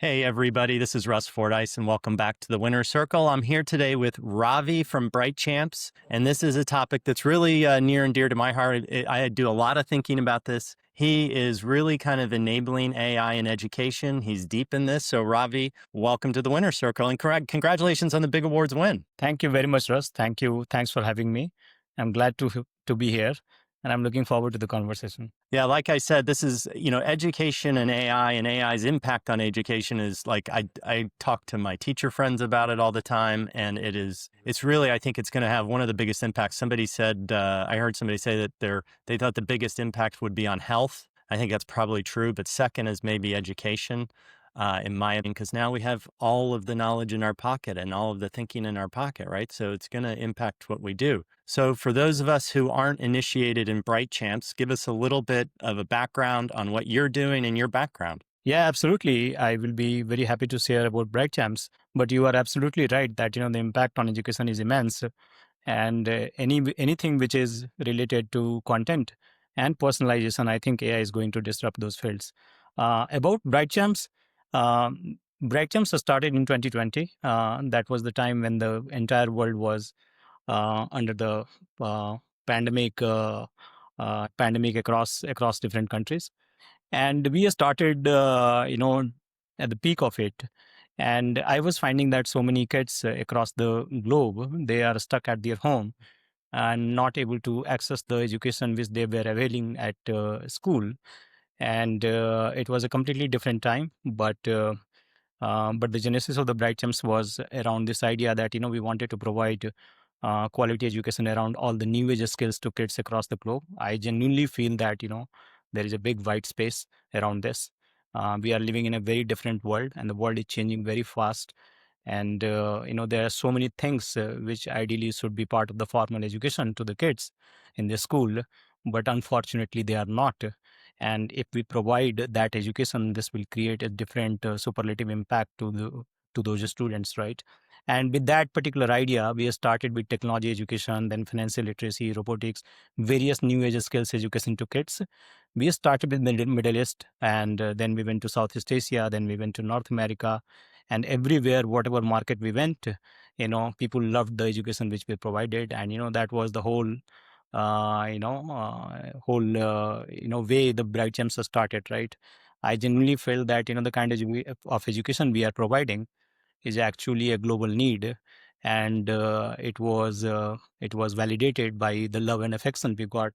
Hey, everybody, this is Russ Fordyce, and welcome back to the Winner Circle. I'm here today with Ravi from Brightchamps, and this is a topic that's really near and dear to my heart. I do a lot of thinking about this. He is really kind of enabling AI in education. He's deep in this. So, Ravi, welcome to the Winner Circle, and congratulations on the big awards win. Thank you very much, Russ. Thank you. Thanks for having me. I'm glad to be here, and I'm looking forward to the conversation. Yeah, like I said, this is, education and AI's impact on education is like, I talk to my teacher friends about it all the time. And it's really, I think it's going to have one of the biggest impacts. Somebody said, I heard somebody say that they thought the biggest impact would be on health. I think that's probably true. But second is maybe education, in my opinion, because now we have all of the knowledge in our pocket and all of the thinking in our pocket, right? So it's going to impact what we do. So for those of us who aren't initiated in Brightchamps, give us a little bit of a background on what you're doing and your background. Yeah, absolutely. I will be very happy to share about Brightchamps. But you are absolutely right that the impact on education is immense, and anything which is related to content and personalization, I think AI is going to disrupt those fields. About Brightchamps, Brightchamps started in 2020. That was the time when the entire world was under the uh, pandemic pandemic across different countries, and we started at the peak of it. And I was finding that so many kids across the globe, they are stuck at their home and not able to access the education which they were availing at school. And it was a completely different time, but the genesis of the Bright Gems was around this idea that we wanted to provide quality education around all the new age skills to kids across the globe. I genuinely feel that there is a big white space around this. We are living in a very different world, and the world is changing very fast. And there are so many things which ideally should be part of the formal education to the kids in the school, but unfortunately they are not. And if we provide that education, this will create a different superlative impact to those students, right? And with that particular idea, we started with technology education, then financial literacy, robotics, various new age skills education to kids. We started with Middle East, and then we went to Southeast Asia, then we went to North America, and everywhere, whatever market we went, people loved the education which we provided. And that was the whole way the Bright Gems started, right? I genuinely feel that the kind of education we are providing is actually a global need, and it was validated by the love and affection we got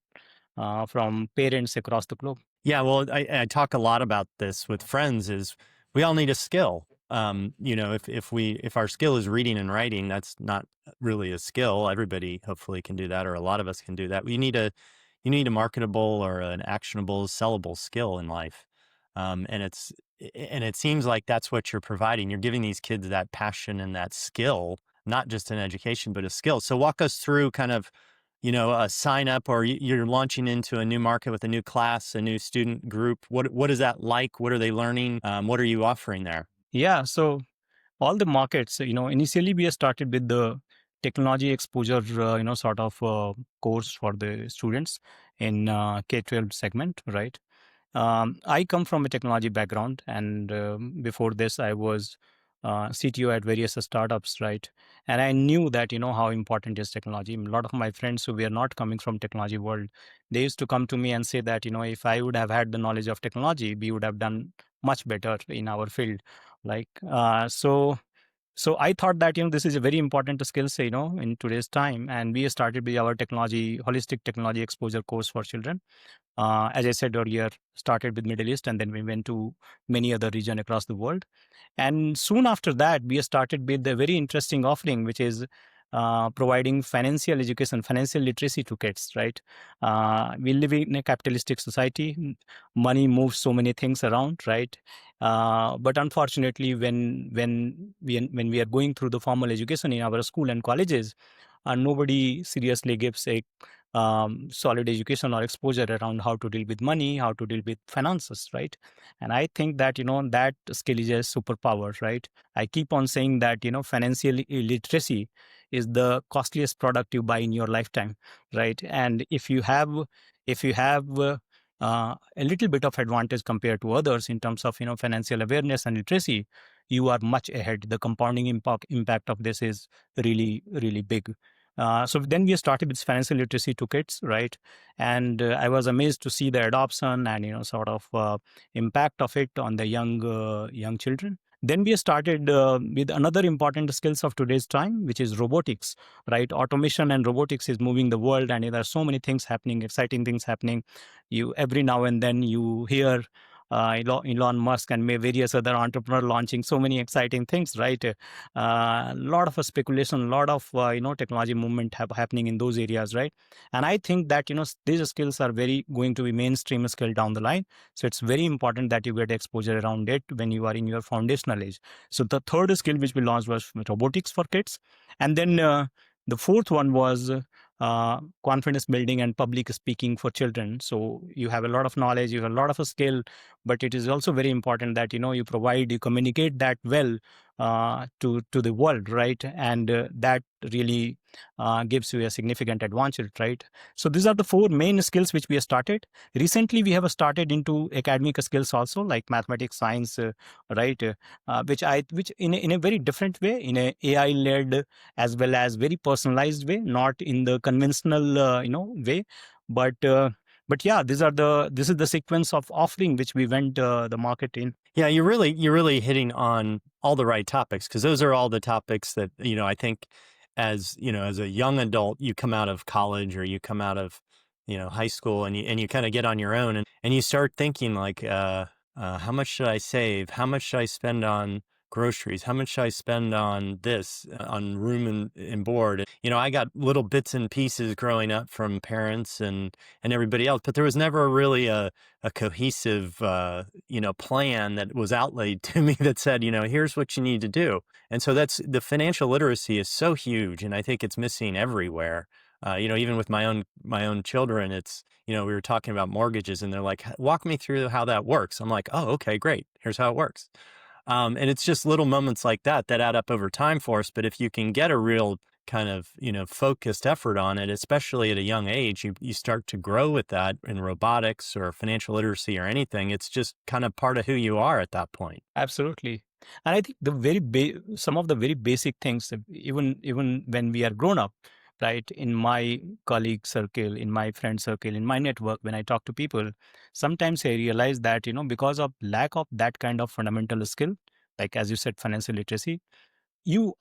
from parents across the globe. Yeah, well, I talk a lot about this with friends is we all need a skill. If our skill is reading and writing, that's not really a skill. Everybody hopefully can do that, or a lot of us can do that. You need a marketable or an actionable, sellable skill in life. And it seems like that's what you're providing. You're giving these kids that passion and that skill, not just an education, but a skill. So walk us through kind of, a sign up, or you're launching into a new market with a new class, a new student group. What is that like? What are they learning? What are you offering there? Yeah, so all the markets, initially we started with the technology exposure, sort of course for the students in K-12 segment, right? I come from a technology background, and before this, I was CTO at various startups, right? And I knew that how important is technology. A lot of my friends who were not coming from technology world, they used to come to me and say that if I would have had the knowledge of technology, we would have done much better in our field. Like so I thought that this is a very important skill set in today's time, and we started with our holistic technology exposure course for children. As I said earlier, started with Middle East, and then we went to many other region across the world. And soon after that, we started with a very interesting offering, which is providing financial education, financial literacy to kids, right? We live in a capitalistic society. Money moves so many things around, right? But unfortunately, when we are going through the formal education in our school and colleges, nobody seriously gives a solid education or exposure around how to deal with money, how to deal with finances, right? And I think that that skill is a superpower, right? I keep on saying that financial literacy is the costliest product you buy in your lifetime, right? And if you have a little bit of advantage compared to others in terms of financial awareness and literacy, you are much ahead. The compounding impact of this is really really big. So then we started with financial literacy to kids, right? And I was amazed to see the adoption and sort of impact of it on the young children. Then we started with another important skills of today's time, which is robotics, right? Automation and robotics is moving the world, and there are so many things happening, exciting things happening. You every now and then you hear Elon Musk and various other entrepreneurs launching so many exciting things, right? A lot of speculation, a lot of technology movement happening in those areas, right? And I think that these skills are very going to be mainstream skill down the line. So it's very important that you get exposure around it when you are in your foundational age. So the third skill which we launched was robotics for kids, and then the fourth one was confidence building and public speaking for children. So you have a lot of knowledge, you have a lot of a skill, but it is also very important that you communicate that well to the world, right? And that really gives you a significant advantage, right? So these are the four main skills which we have started. Recently, we have started into academic skills also, like mathematics, science, right? Which in a very different way, in a AI led as well as very personalized way, not in the conventional way, but yeah, this is the sequence of offering which we went the market in. Yeah, you're really hitting on all the right topics, because those are all the topics that, I think as, as a young adult, you come out of college or you come out of, high school, and you kind of get on your own, and you start thinking like, how much should I save? How much should I spend on groceries? How much should I spend on this, on room and board? I got little bits and pieces growing up from parents and everybody else, but there was never really a cohesive, plan that was outlaid to me that said, here's what you need to do. And so that's the financial literacy is so huge, and I think it's missing everywhere. Even with my own children, it's, we were talking about mortgages, and they're like, walk me through how that works. I'm like, oh, okay, great. Here's how it works. And it's just little moments like that add up over time for us. But if you can get a real kind of, focused effort on it, especially at a young age, you start to grow with that in robotics or financial literacy or anything. It's just kind of part of who you are at that point. Absolutely. And I think some of the very basic things, even when we are grown up, right? In my colleague circle, in my friend circle, in my network, when I talk to people, sometimes I realize that because of lack of that kind of fundamental skill, like as you said, financial literacy,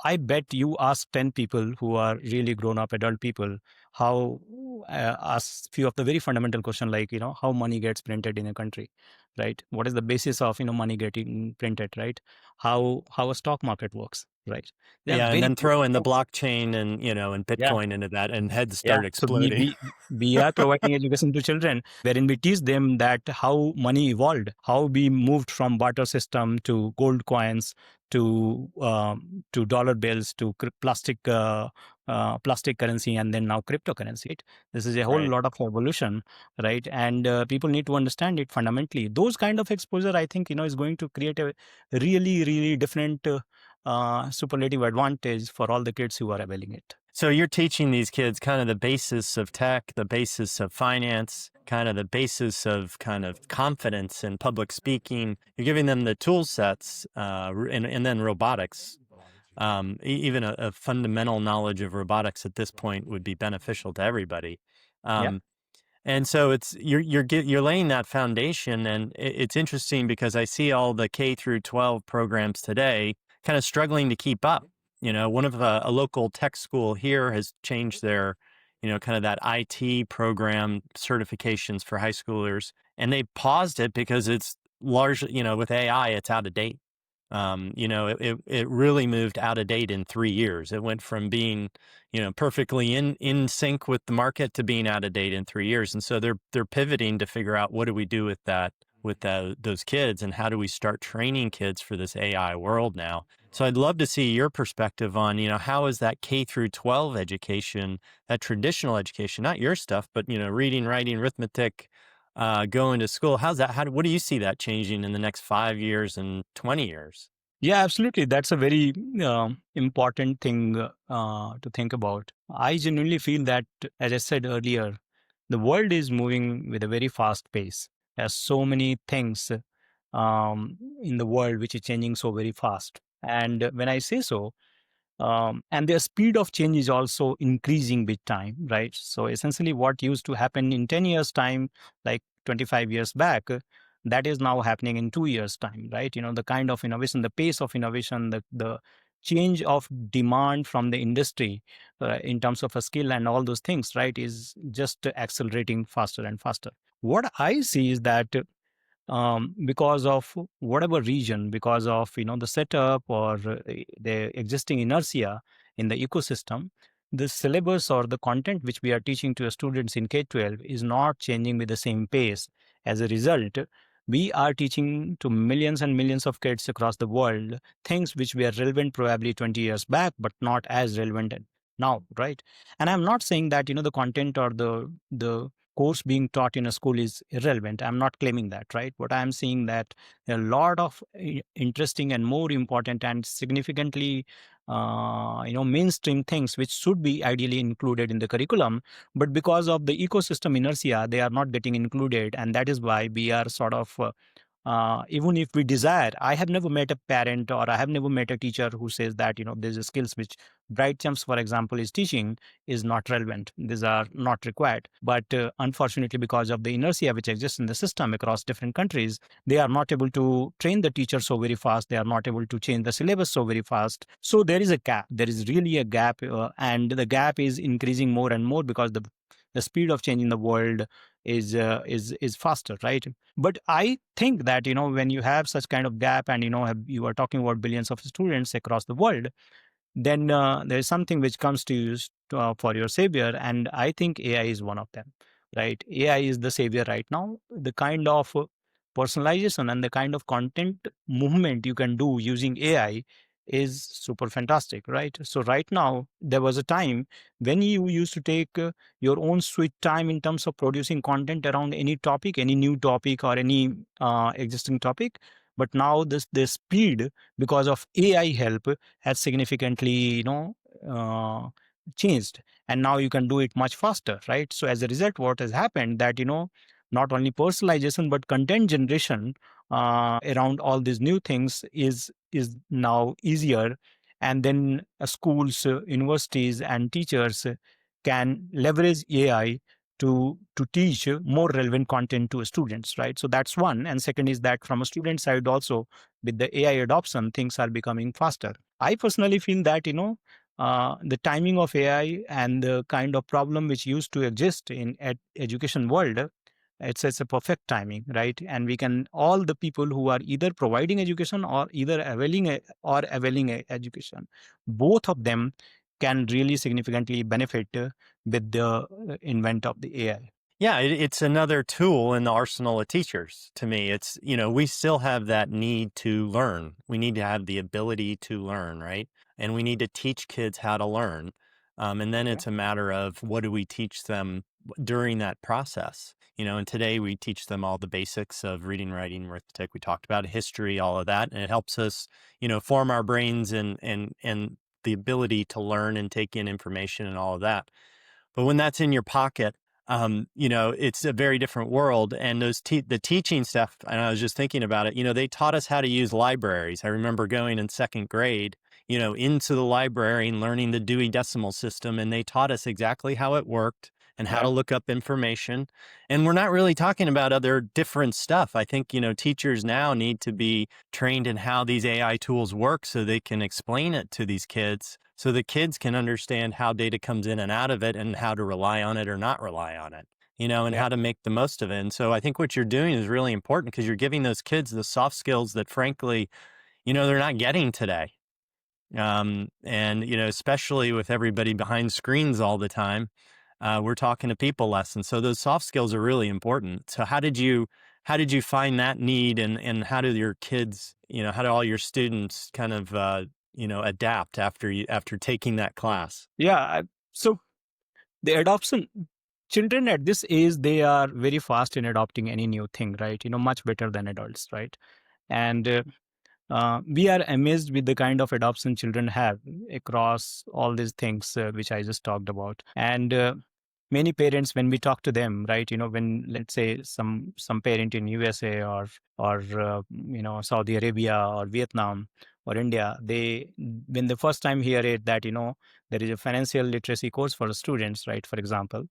I bet you ask 10 people who are really grown up adult people, how ask few of the very fundamental question, like how money gets printed in a country, right? What is the basis of money getting printed, right? How a stock market works, right? They are Yeah, and very then throw in the basic. blockchain and, and Yeah. Bitcoin into that, and heads Yeah, start so exploding. we are providing education to children wherein we teach them that how money evolved, how we moved from barter system to gold coins to dollar bills to plastic currency, and then now cryptocurrency. Right? This is a whole Right. lot of evolution, right? And people need to understand it fundamentally. Those kind of exposure, I think, is going to create a really really different superlative advantage for all the kids who are availing it. So you're teaching these kids kind of the basis of tech, the basis of finance, kind of the basis of kind of confidence in public speaking. You're giving them the tool sets, and then robotics. Even a fundamental knowledge of robotics at this point would be beneficial to everybody. Yeah. And so it's you're laying that foundation, and it's interesting because I see all the K through 12 programs today kind of struggling to keep up. One of a local tech school here has changed their, kind of that IT program certifications for high schoolers, and they paused it because it's largely, with AI, it's out of date. It really moved out of date in 3 years. It went from being, perfectly in sync with the market to being out of date in 3 years. And so they're pivoting to figure out, what do we do with that, with those kids, and how do we start training kids for this AI world now? So I'd love to see your perspective on, how is that K through 12 education, that traditional education, not your stuff, but, reading, writing, arithmetic, going to school. How's that? What do you see that changing in the next 5 years and 20 years? Yeah, absolutely. That's a very important thing to think about. I genuinely feel that, as I said earlier, the world is moving with a very fast pace. There's so many things in the world which is changing so very fast. And when I say so, and their speed of change is also increasing with time, right? So essentially what used to happen in 10 years time, like 25 years back, that is now happening in 2 years time, right? The kind of innovation, the pace of innovation, the change of demand from the industry in terms of a skill and all those things, right, is just accelerating faster and faster. What I see is that because of whatever reason, because of the setup or the existing inertia in the ecosystem, the syllabus or the content which we are teaching to students in K-12 is not changing with the same pace. As a result, we are teaching to millions and millions of kids across the world things which were relevant probably 20 years back, but not as relevant now, right? And I'm not saying that the content or the course being taught in a school is irrelevant. I'm not claiming that, right? But I'm seeing that there are a lot of interesting and more important and significantly, mainstream things which should be ideally included in the curriculum. But because of the ecosystem inertia, they are not getting included. And that is why we are sort of even if we desire, I have never met a parent or I have never met a teacher who says that there's a skills which Brightchamps, for example, is teaching is not relevant, these are not required. But unfortunately, because of the inertia which exists in the system across different countries, they are not able to train the teacher so very fast, they are not able to change the syllabus so very fast. So there is a gap, there is really a gap, and the gap is increasing more and more because the speed of change in the world is faster, right? But I think that when you have such kind of gap and you are talking about billions of students across the world, then there is something which comes to you for your savior, and I think AI is one of them, right? AI is the savior right now. The kind of personalization and the kind of content movement you can do using AI is super fantastic, right? So right now there was a time when you used to take your own sweet time in terms of producing content around any topic, any new topic or any existing topic. But now this speed, because of AI help, has significantly uh, changed, and now you can do it much faster, right? So as a result, what has happened that not only personalization but content generation around all these new things is now easier. And then schools, universities and teachers can leverage AI to teach more relevant content to students, right? So that's one. And second is that from a student side also, with the AI adoption, things are becoming faster. I personally feel that the timing of AI and the kind of problem which used to exist in education world, it's a perfect timing, right? And we can, all the people who are either providing education or either availing education, both of them can really significantly benefit with the invent of the AI. Yeah, it's another tool in the arsenal of teachers. To me, it's, we still have that need to learn. We need to have the ability to learn, right? And we need to teach kids how to learn. And then Yeah. it's a matter of what do we teach them during that process? And today we teach them all the basics of reading, writing, arithmetic. We talked about history, all of that, and it helps us, form our brains and the ability to learn and take in information and all of that. But when that's in your pocket, it's a very different world. And the teaching stuff, and I was just thinking about it, they taught us how to use libraries. I remember going in second grade, into the library and learning the Dewey Decimal System. And they taught us exactly how it worked and how to Yeah. look up information. And we're not really talking about other different stuff. I think, teachers now need to be trained in how these AI tools work so they can explain it to these kids so the kids can understand how data comes in and out of it and how to rely on it or not rely on it, and Yeah. how to make the most of it. And so I think what you're doing is really important because you're giving those kids the soft skills that frankly, they're not getting today. And, especially with everybody behind screens all the time, we're talking to people less. And so those soft skills are really important. So how did you find that need and how do your kids, how do all your students kind of, adapt after taking that class? Yeah. So the adoption, children at this age, they are very fast in adopting any new thing, right? Much better than adults, right? And we are amazed with the kind of adoption children have across all these things which I just talked about. And many parents, when we talk to them, right, when, let's say, some parent in USA or Saudi Arabia or Vietnam or India, they, when the first time hear it that there is a financial literacy course for students, right, for example,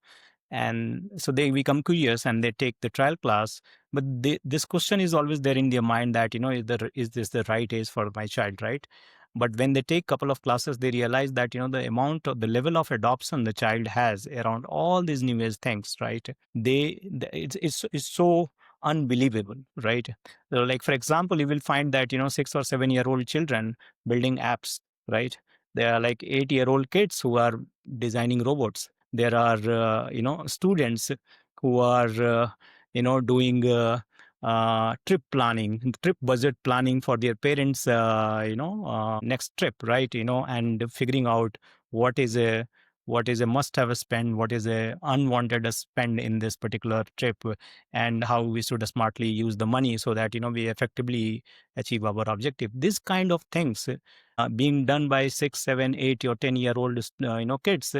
and so they become curious and they take the trial class, but this question is always there in their mind that is this the right age for my child, right? But when they take couple of classes, they realize that the amount of the level of adoption the child has around all these new age things, right? It's so unbelievable, right? So, like, for example, you will find that 6 or 7 year old children building apps, right? There are like 8 year old kids who are designing robots. There are students who are doing trip planning, trip budget planning for their parents next trip, right? And figuring out what is a must have spend, what is a unwanted spend in this particular trip, and how we should smartly use the money so that we effectively achieve our objective. This kind of things being done by 6, 7, 8 or 10 year old kids,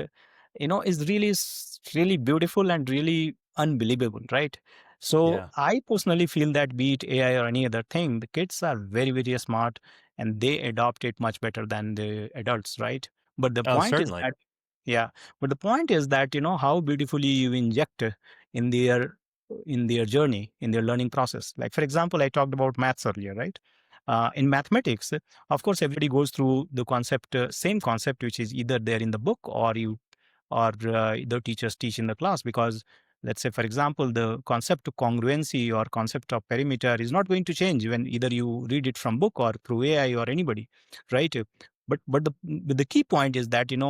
is really really beautiful and really unbelievable, right? So Yeah. I personally feel that, be it AI or any other thing, the kids are very very smart and they adopt it much better than the adults, right? But the Oh, point is certainly. that, yeah, but the point is that how beautifully you inject in their journey, in their learning process. Like, for example, I talked about maths earlier, right? In mathematics, of course, everybody goes through the concept, same concept, which is either there in the book or the teachers teach in the class. Because, let's say, for example, the concept of congruency or concept of perimeter is not going to change when either you read it from book or through AI or anybody, right? But the key point is that in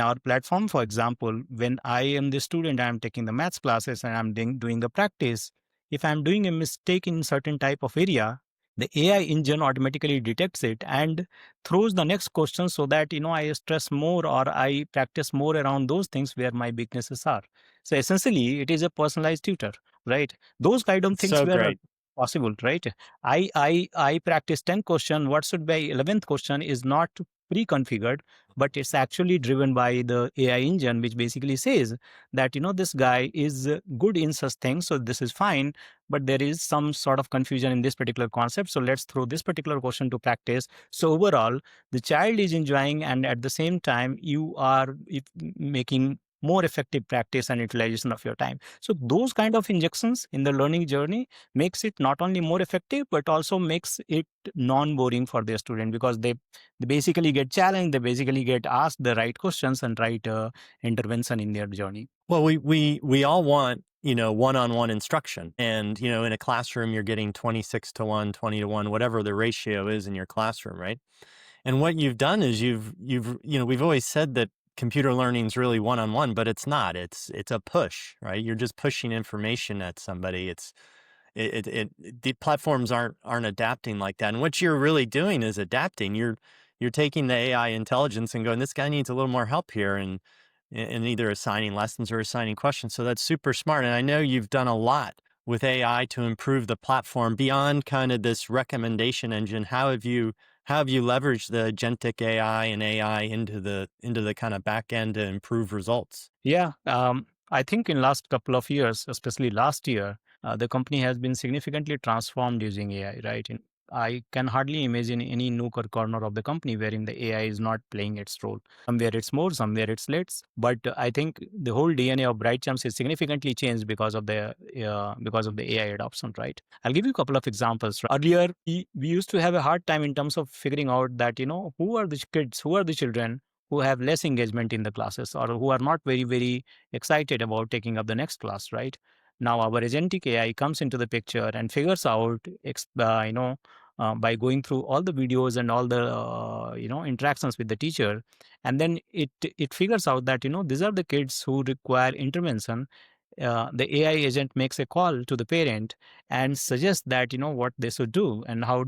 our platform, for example, when I am the student, I'm taking the maths classes and I'm doing the practice. If I'm doing a mistake in certain type of area, the AI engine automatically detects it and throws the next question, so that I stress more or I practice more around those things where my weaknesses are. So essentially it is a personalized tutor, right? Those kind of It's things so were great. possible, right? I practice 10 question, what should be 11th question is not pre-configured, but it's actually driven by the AI engine, which basically says that this guy is good in such things, so this is fine, but there is some sort of confusion in this particular concept, so let's throw this particular question to practice. So overall, the child is enjoying, and at the same time you are making more effective practice and utilization of your time. So those kind of injections in the learning journey makes it not only more effective but also makes it non-boring for their student, because they basically get challenged, they basically get asked the right questions and right intervention in their journey. Well, we all want, one-on-one instruction. And, in a classroom, you're getting 26 to 1, 20 to 1, whatever the ratio is in your classroom, right? And what you've done is we've always said that computer learning is really one-on-one, but it's not. It's a push, right? You're just pushing information at somebody. The platforms aren't adapting like that. And what you're really doing is adapting. You're taking the AI intelligence and going, this guy needs a little more help here, and either assigning lessons or assigning questions. So that's super smart. And I know you've done a lot with AI to improve the platform beyond kind of this recommendation engine. How have you leveraged the agentic AI and AI into the kind of back end to improve results? Yeah, I think in last couple of years, especially last year, the company has been significantly transformed using AI, right? And I can hardly imagine any nook or corner of the company wherein the AI is not playing its role. Somewhere it's more, somewhere it's less. But I think the whole DNA of Brightchamps is significantly changed because of the AI adoption, right? I'll give you a couple of examples. Earlier, we used to have a hard time in terms of figuring out that who are the kids, who are the children who have less engagement in the classes or who are not very very excited about taking up the next class, right? Now our agentic AI comes into the picture and figures out by going through all the videos and all the interactions with the teacher, and then it figures out that these are the kids who require intervention. The AI agent makes a call to the parent and suggests that what they should do and how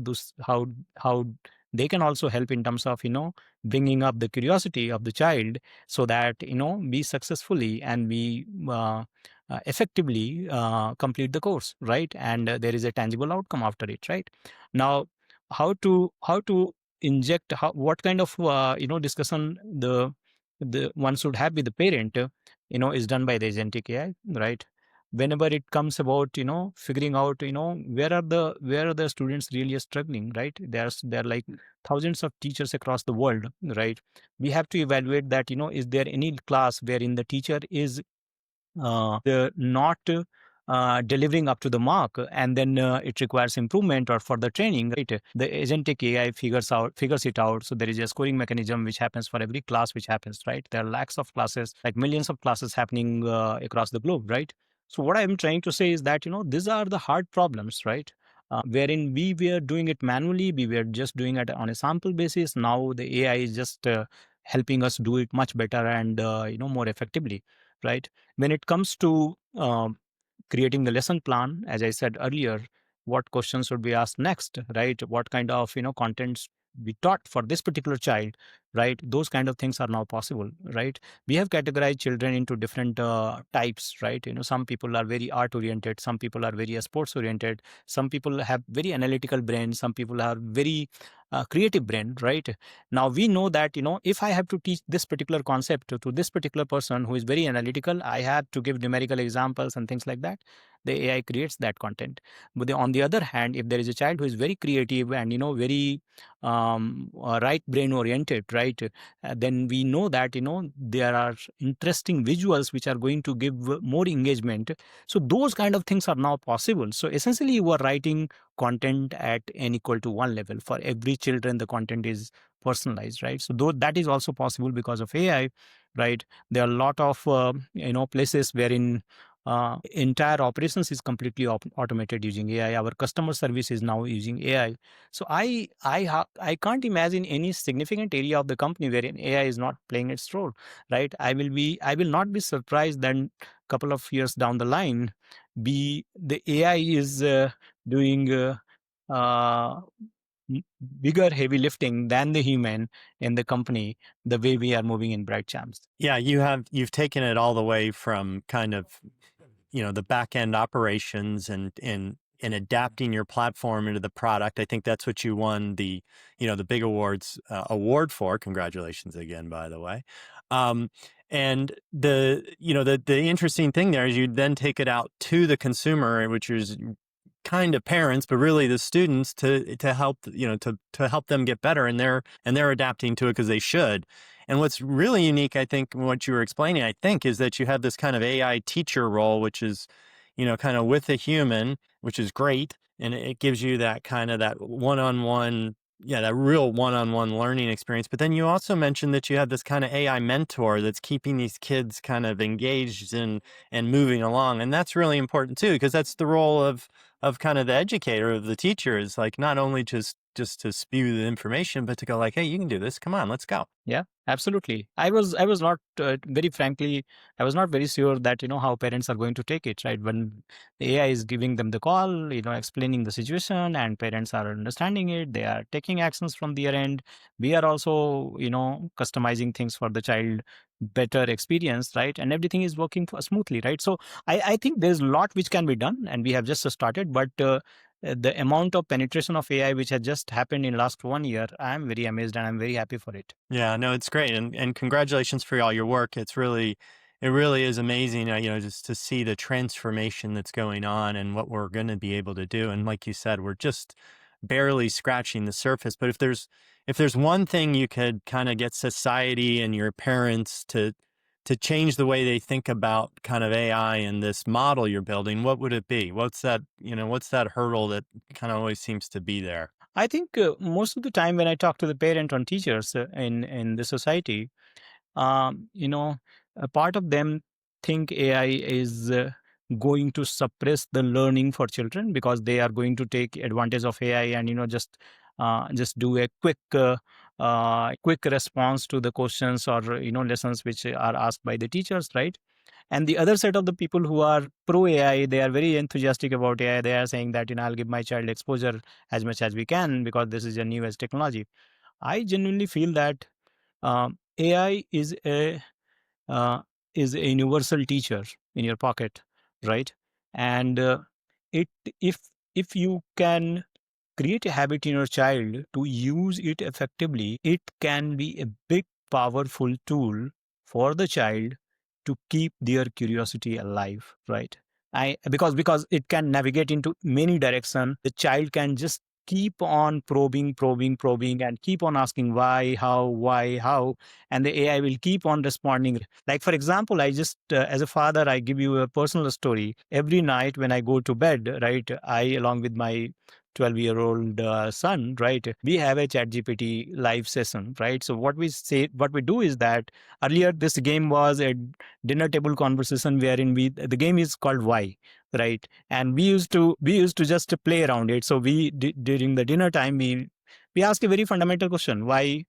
they can also help in terms of bringing up the curiosity of the child, so that we successfully and we effectively complete the course, right? And there is a tangible outcome after it, right? Now, how to inject, what kind of discussion the one should have with the parent. is done by the agentic AI, right? Whenever it comes about, figuring out, where are the students really struggling, right? There are like thousands of teachers across the world, right? We have to evaluate that, is there any class wherein the teacher is not delivering up to the mark, and then it requires improvement or further training, right? The agentic AI figures it out. So there is a scoring mechanism which happens for every class which happens, right? There are lakhs of classes, like millions of classes happening across the globe, right? So what I'm trying to say is that, these are the hard problems, right? Wherein we were doing it manually, we were just doing it on a sample basis. Now the AI is just helping us do it much better and more effectively, right? When it comes to creating the lesson plan, as I said earlier, what questions should be asked next, right? What kind of contents we taught for this particular child, right? Those kind of things are now possible, right? We have categorized children into different types, right? Some people are very art oriented, some people are very sports oriented, some people have very analytical brain, some people are very creative brain, right? Now we know that, if I have to teach this particular concept to this particular person who is very analytical, I have to give numerical examples and things like that. The AI creates that content. But on the other hand, if there is a child who is very creative and very right brain oriented, right, then we know that there are interesting visuals which are going to give more engagement. So those kind of things are now possible. So essentially, you are writing content at n equal to 1 level. For every children, the content is personalized, right? So though that is also possible because of AI, right? There are a lot of places wherein entire operations is completely automated using AI. Our customer service is now using AI. So I can't imagine any significant area of the company wherein AI is not playing its role, right? I will not be surprised then couple of years down the line, the AI is doing uh, bigger heavy lifting than the human in the company, the way we are moving in Brightchamps. Yeah, you've taken it all the way from kind of, the back end operations and adapting your platform into the product. I think that's what you won the big awards award for. Congratulations again, by the way. And the interesting thing there is you then take it out to the consumer, which is kind of parents, but really the students to help, to help them get better, and they're adapting to it because they should. And what's really unique, I think, what you were explaining, I think, is that you have this kind of AI teacher role, which is, kind of with a human, which is great. And it gives you that kind of that one-on-one, yeah, that real one-on-one learning experience. But then you also mentioned that you have this kind of AI mentor that's keeping these kids kind of engaged and moving along. And that's really important too, because that's the role of kind of the educator, of the teacher, is like not only just to spew the information, but to go like, hey, you can do this. Come on, let's go. Yeah, absolutely. I was not very frankly, I was not very sure that how parents are going to take it, right? When the AI is giving them the call, explaining the situation, and parents are understanding it, they are taking actions from their end. We are also customizing things for the child, better experience, right? And everything is working smoothly, right? So I think there's a lot which can be done, and we have just started, but. The amount of penetration of AI which has just happened in last 1 year, I'm very amazed and I'm very happy for it. Yeah, no, it's great, and congratulations for all your work. It really is amazing, just to see the transformation that's going on and what we're going to be able to do. And like you said, we're just barely scratching the surface. But if there's one thing you could kind of get society and your parents to change the way they think about kind of AI and this model you're building, what would it be? What's that hurdle that kind of always seems to be there? I think most of the time when I talk to the parent on teachers in the society, a part of them think AI is going to suppress the learning for children because they are going to take advantage of AI and just do a quick response to the questions or lessons which are asked by the teachers, right? And the other set of the people who are pro AI, they are very enthusiastic about AI. They are saying that I'll give my child exposure as much as we can because this is a newest technology. I genuinely feel that AI uh, is a universal teacher in your pocket, right? And it if you can create a habit in your child to use it effectively, it can be a big powerful tool for the child to keep their curiosity alive, right? Because it can navigate into many direction. The child can just keep on probing, and keep on asking why, how, and the AI will keep on responding. Like for example, I just as a father, I give you a personal story. Every night when I go to bed, right, I along with my 12-year-old son, right, we have a chat gpt live session, right? So what we do is that earlier this game was a dinner table conversation wherein the game is called why, right? And we used to just play around it. So during the dinner time, we ask a very fundamental question: why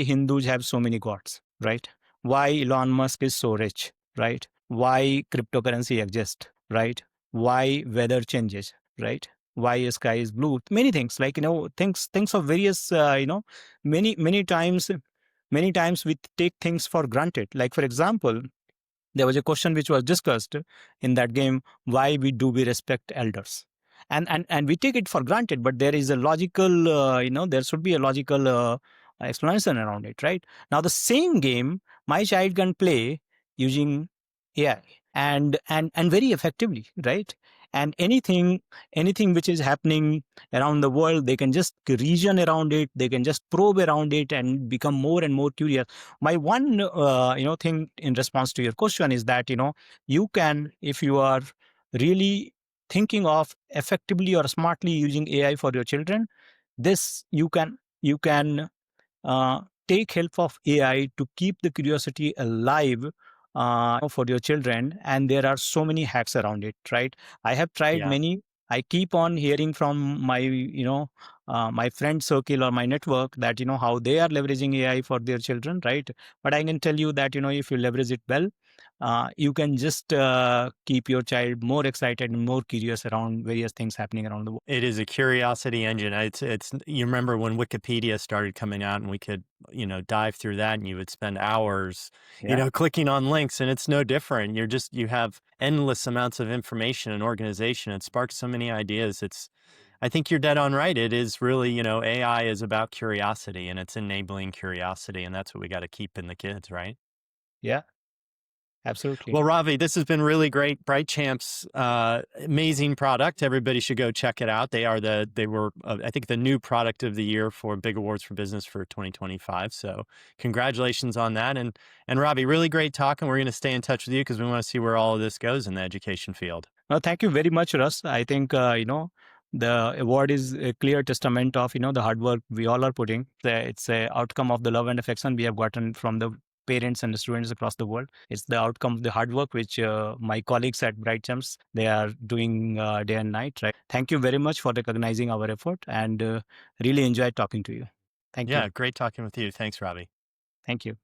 Hindus have so many gods, right? Why Elon Musk is so rich, right? Why cryptocurrency exists, right? Why weather changes, right? Why sky is blue? Many things, like, things of various, many times we take things for granted. Like for example, there was a question which was discussed in that game: why we respect elders? And we take it for granted, but there is a logical, there should be a logical explanation around it, right? Now the same game my child can play using AI, and very effectively, right? And anything which is happening around the world, they can just reason around it, they can just probe around it and become more and more curious. My one thing in response to your question is that, you can, if you are really thinking of effectively or smartly using AI for your children, this you can take help of AI to keep the curiosity alive for your children. And there are so many hacks around it, right? I have tried Yeah. many. I keep on hearing from my friend circle or my network that, how they are leveraging AI for their children, right? But I can tell you that, if you leverage it well, you can just keep your child more excited and more curious around various things happening around the world. It is a curiosity engine. It's you remember when Wikipedia started coming out and we could, dive through that and you would spend hours, Yeah. clicking on links, and it's no different. You have endless amounts of information and organization. It sparks so many ideas. I think you're dead on right. It is really, AI is about curiosity and it's enabling curiosity, and that's what we got to keep in the kids, right? Yeah, absolutely. Well, Ravi, this has been really great. Bright Champs, amazing product. Everybody should go check it out. They were, I think, the new product of the year for Big Awards for Business for 2025. So, congratulations on that. And Ravi, really great talking. We're going to stay in touch with you because we want to see where all of this goes in the education field. No, thank you very much, Russ. I think, the award is a clear testament of, the hard work we all are putting. It's a outcome of the love and affection we have gotten from the parents and the students across the world. It's the outcome of the hard work which my colleagues at Brightchamps, they are doing day and night. Right. Thank you very much for recognizing our effort, and really enjoyed talking to you. Thank you. Yeah, great talking with you. Thanks, Ravi. Thank you.